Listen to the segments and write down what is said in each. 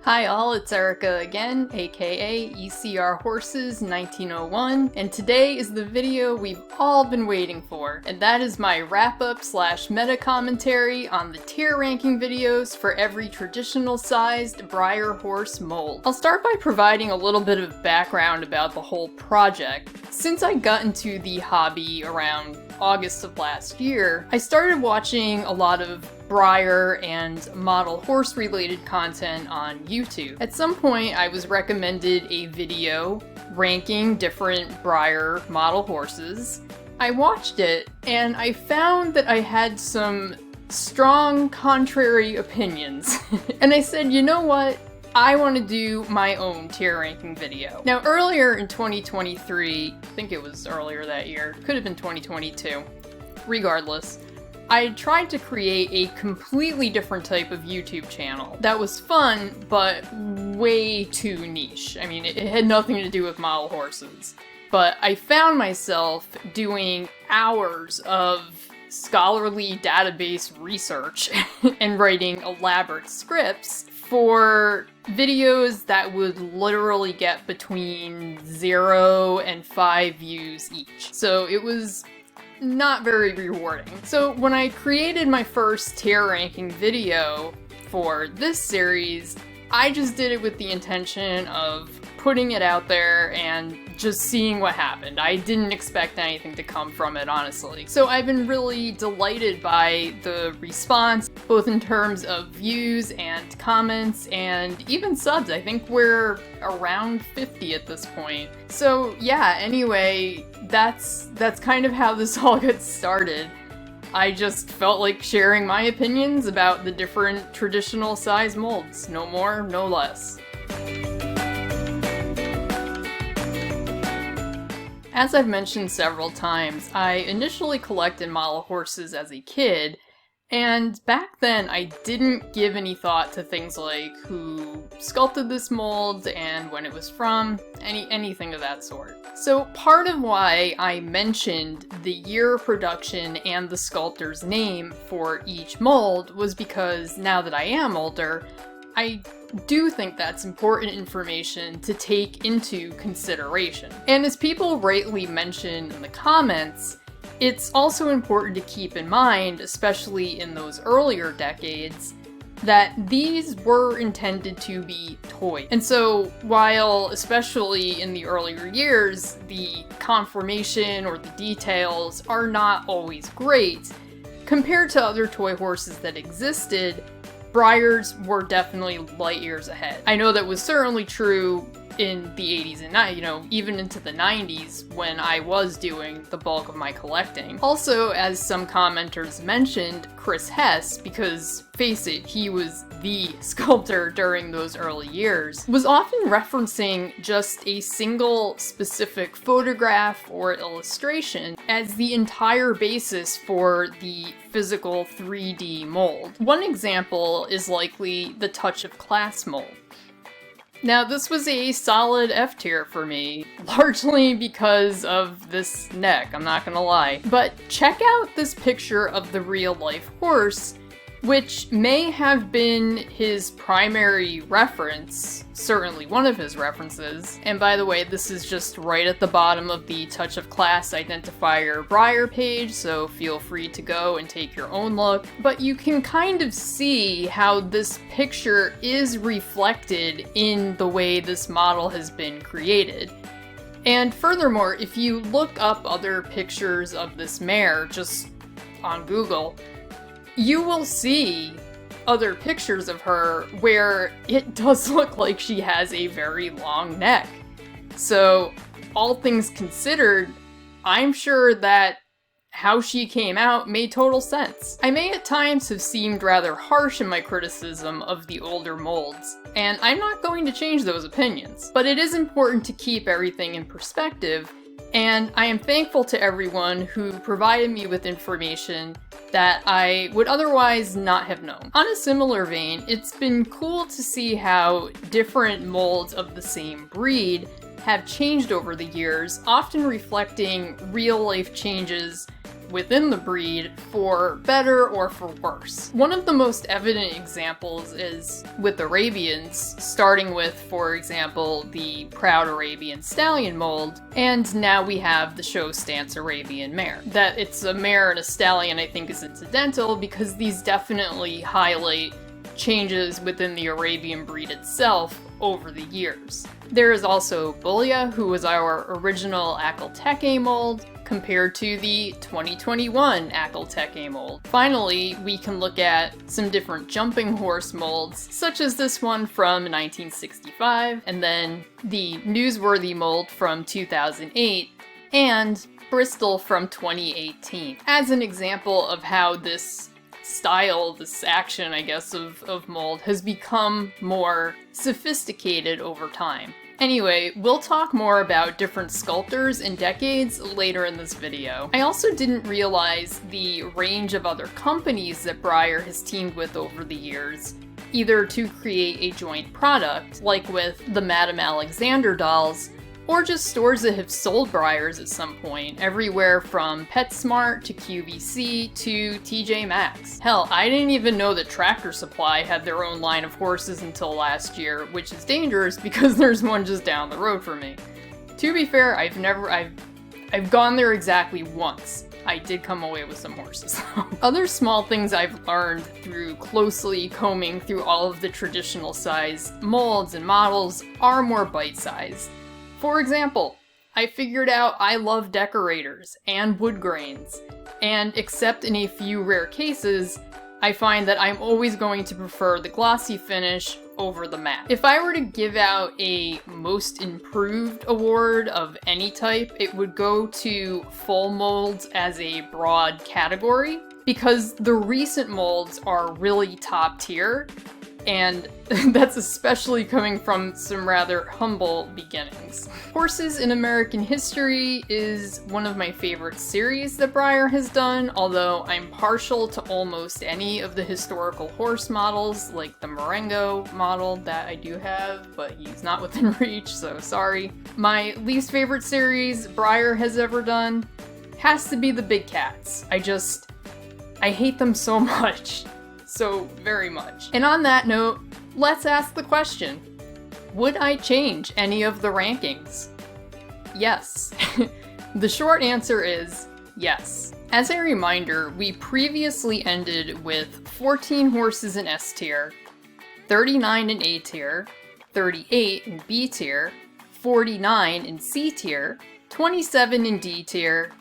Hi all, it's Erica again, aka ECR Horses 1901, and today is the video we've all been waiting for, and that is my wrap-up / meta commentary on the tier ranking videos for every traditional sized Breyer horse mold. I'll start by providing a little bit of background about the whole project. Since I got into the hobby around August of last year, I started watching a lot of Breyer and model horse related content on YouTube. At some point I was recommended a video ranking different Breyer model horses. I watched it and I found that I had some strong contrary opinions. And I said, you know what? I want to do my own tier ranking video. Now earlier in 2023, I think it was earlier that year, could have been 2022, regardless, I tried to create a completely different type of YouTube channel that was fun, but way too niche. I mean, it had nothing to do with model horses. But I found myself doing hours of scholarly database research and writing elaborate scripts for videos that would literally get between 0 and 5 views each. So it was not very rewarding. So when I created my first tier ranking video for this series, I just did it with the intention of putting it out there and just seeing what happened. I didn't expect anything to come from it, honestly. So I've been really delighted by the response, both in terms of views and comments and even subs. I think we're around 50 at this point. So yeah, anyway, that's kind of how this all got started. I just felt like sharing my opinions about the different traditional size molds. No more, no less. As I've mentioned several times, I initially collected model horses as a kid, and back then I didn't give any thought to things like who sculpted this mold and when it was from, anything of that sort. So part of why I mentioned the year of production and the sculptor's name for each mold was because now that I am older, I do think that's important information to take into consideration. And as people rightly mentioned in the comments, it's also important to keep in mind, especially in those earlier decades, that these were intended to be toys. And so while, especially in the earlier years, the conformation or the details are not always great, compared to other toy horses that existed, Breyers were definitely light years ahead. I know that was certainly true in the 80s and even into the 90s when I was doing the bulk of my collecting. Also, as some commenters mentioned, Chris Hess, because face it, he was the sculptor during those early years, was often referencing just a single specific photograph or illustration as the entire basis for the physical 3D mold. One example is likely the Touch of Class mold. Now, this was a solid F tier for me, largely because of this neck, I'm not gonna lie. But check out this picture of the real-life horse, which may have been his primary reference, certainly one of his references. And by the way, this is just right at the bottom of the Touch of Class identifier Breyer page, so feel free to go and take your own look. But you can kind of see how this picture is reflected in the way this model has been created. And furthermore, if you look up other pictures of this mare just on Google, you will see other pictures of her where it does look like she has a very long neck. So, all things considered, I'm sure that how she came out made total sense. I may at times have seemed rather harsh in my criticism of the older molds, and I'm not going to change those opinions. But it is important to keep everything in perspective, and I am thankful to everyone who provided me with information that I would otherwise not have known. On a similar vein, it's been cool to see how different molds of the same breed have changed over the years, often reflecting real-life changes within the breed for better or for worse. One of the most evident examples is with Arabians, starting with, for example, the Proud Arabian Stallion mold, and now we have the Show Stance Arabian Mare. That it's a mare and a stallion I think is incidental because these definitely highlight changes within the Arabian breed itself over the years. There is also Bulia, who was our original Akelteke mold, compared to the 2021 Akelteke mold. Finally, we can look at some different jumping horse molds, such as this one from 1965, and then the Newsworthy mold from 2008, and Bristol from 2018. As an example of how this style, this action, I guess, of mold has become more sophisticated over time. Anyway, we'll talk more about different sculptors and decades later in this video. I also didn't realize the range of other companies that Breyer has teamed with over the years, either to create a joint product, like with the Madame Alexander dolls, or just stores that have sold Breyers at some point, everywhere from PetSmart to QVC to TJ Maxx. Hell, I didn't even know that Tractor Supply had their own line of horses until last year, which is dangerous because there's one just down the road from me. To be fair, I've gone there exactly once. I did come away with some horses. Other small things I've learned through closely combing through all of the traditional size molds and models are more bite-sized. For example, I figured out I love decorators and wood grains, and except in a few rare cases, I find that I'm always going to prefer the glossy finish over the matte. If I were to give out a most improved award of any type, it would go to full molds as a broad category, because the recent molds are really top tier, and that's especially coming from some rather humble beginnings. Horses in American History is one of my favorite series that Breyer has done, although I'm partial to almost any of the historical horse models, like the Marengo model that I do have, but he's not within reach, so sorry. My least favorite series Breyer has ever done has to be the big cats. I hate them so much. So very much. And on that note, let's ask the question, would I change any of the rankings? Yes. The short answer is yes. As a reminder, we previously ended with 14 horses in S tier, 39 in A tier, 38 in B tier, 49 in C tier, 27 in D tier,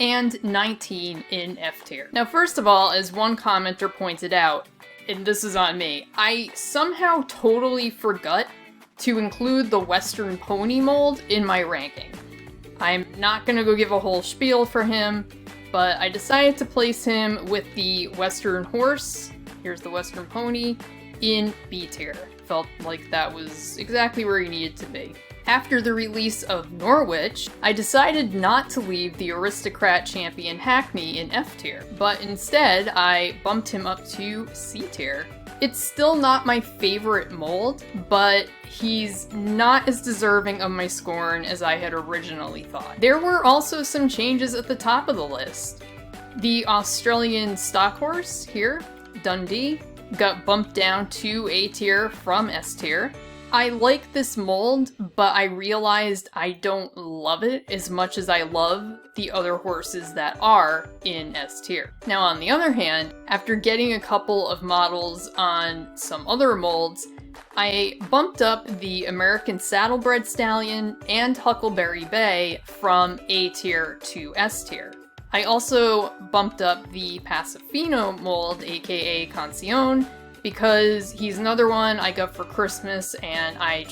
and 19 in F tier. Now, first of all, as one commenter pointed out, and this is on me, I somehow totally forgot to include the Western Pony mold in my ranking. I'm not gonna go give a whole spiel for him, but I decided to place him with the Western Horse, here's the Western Pony, in B tier. Felt like that was exactly where he needed to be. After the release of Norwich, I decided not to leave the Aristocrat Champion Hackney in F tier, but instead I bumped him up to C tier. It's still not my favorite mold, but he's not as deserving of my scorn as I had originally thought. There were also some changes at the top of the list. The Australian stock horse here, Dundee, got bumped down to A tier from S tier. I like this mold, but I realized I don't love it as much as I love the other horses that are in S tier. Now, on the other hand, after getting a couple of models on some other molds, I bumped up the American Saddlebred Stallion and Huckleberry Bay from A tier to S tier. I also bumped up the Pasofino mold, aka Concione, because he's another one I got for Christmas, and I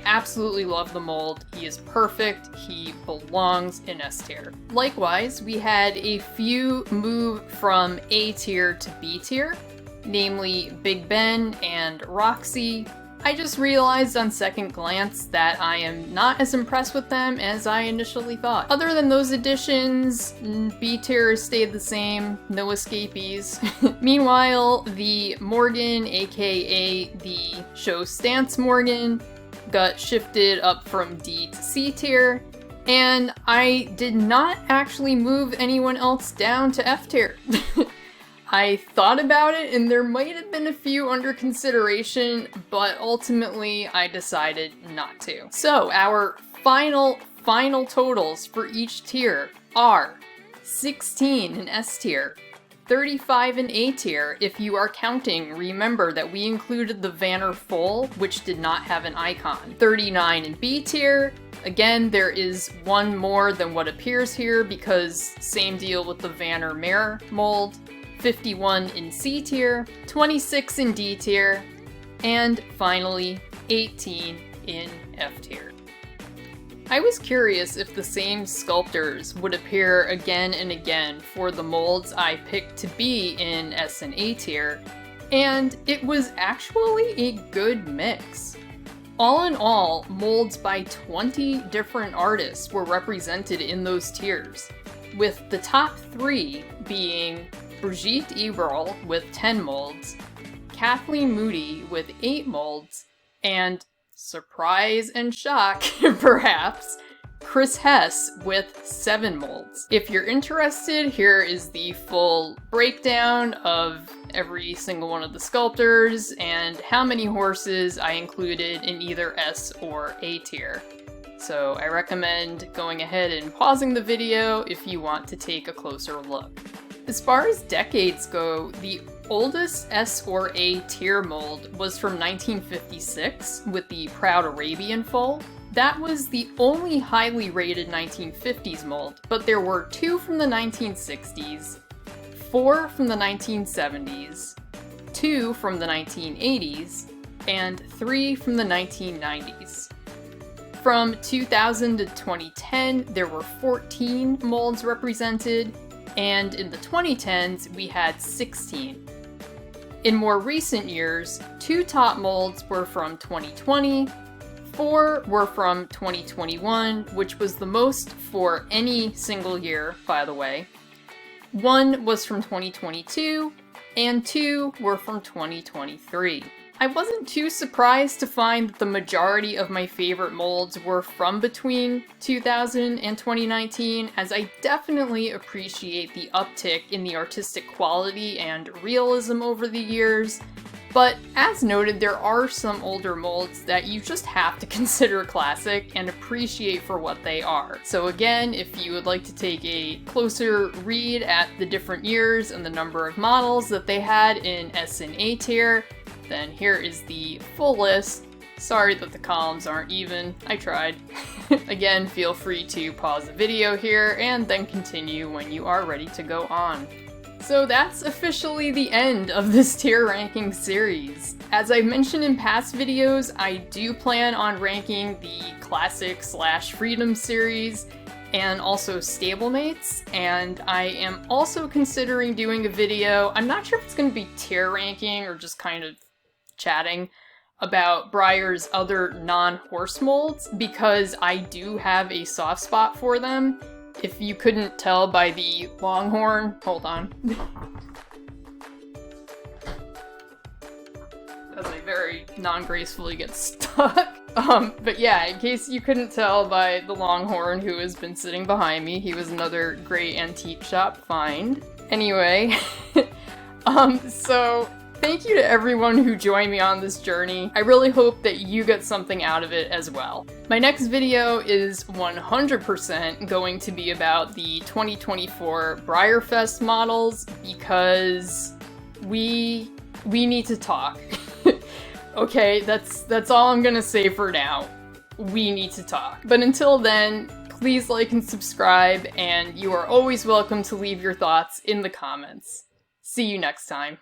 absolutely love the mold. He is perfect. He belongs in S tier. Likewise, we had a few move from A tier to B tier, namely Big Ben and Roxy. I just realized on second glance that I am not as impressed with them as I initially thought. Other than those additions, B tier stayed the same, no escapees. Meanwhile, the Morgan, aka the Show Stance Morgan, got shifted up from D to C tier, And I did not actually move anyone else down to F tier. I thought about it and there might have been a few under consideration, but ultimately I decided not to. So our final totals for each tier are 16 in S tier, 35 in A tier. If you are counting, remember that we included the Vanner Full, which did not have an icon. 39 in B tier. Again, there is one more than what appears here because same deal with the Vanner Mirror mold. 51 in C tier, 26 in D tier, and finally 18 in F tier. I was curious if the same sculptors would appear again and again for the molds I picked to be in S and A tier, and it was actually a good mix. All in all, molds by 20 different artists were represented in those tiers, with the top 3 being Brigitte Eberl with 10 molds, Kathleen Moody with 8 molds, and, surprise and shock, perhaps, Chris Hess with 7 molds. If you're interested, here is the full breakdown of every single one of the sculptors and how many horses I included in either S or A tier. So I recommend going ahead and pausing the video if you want to take a closer look. As far as decades go, the oldest S or A tier mold was from 1956 with the Proud Arabian Foal. That was the only highly rated 1950s mold, but there were 2 from the 1960s, 4 from the 1970s, 2 from the 1980s, and 3 from the 1990s. From 2000 to 2010, there were 14 molds represented, and in the 2010s, we had 16. In more recent years, 2 top molds were from 2020, 4 were from 2021, which was the most for any single year, by the way. 1 was from 2022, and 2 were from 2023. I wasn't too surprised to find that the majority of my favorite molds were from between 2000 and 2019, as I definitely appreciate the uptick in the artistic quality and realism over the years. But as noted, there are some older molds that you just have to consider classic and appreciate for what they are. So again, if you would like to take a closer read at the different years and the number of models that they had in S and A tier, then here is the full list. Sorry that the columns aren't even, I tried. Again, feel free to pause the video here and then continue when you are ready to go on. So that's officially the end of this tier ranking series. As I mentioned in past videos, I do plan on ranking the Classic/Freedom series and also stablemates, and I am also considering doing a video, I'm not sure if it's going to be tier ranking or just kind of chatting about Breyer's other non-horse molds, because I do have a soft spot for them. If you couldn't tell by the longhorn, hold on. As I very non-gracefully get stuck. But yeah, in case you couldn't tell by the longhorn who has been sitting behind me, he was another great antique shop find. Anyway, so thank you to everyone who joined me on this journey. I really hope that you get something out of it as well. My next video is 100% going to be about the 2024 Breyer Fest models, because we need to talk. Okay, that's all I'm gonna say for now. We need to talk. But until then, please like and subscribe, and you are always welcome to leave your thoughts in the comments. See you next time.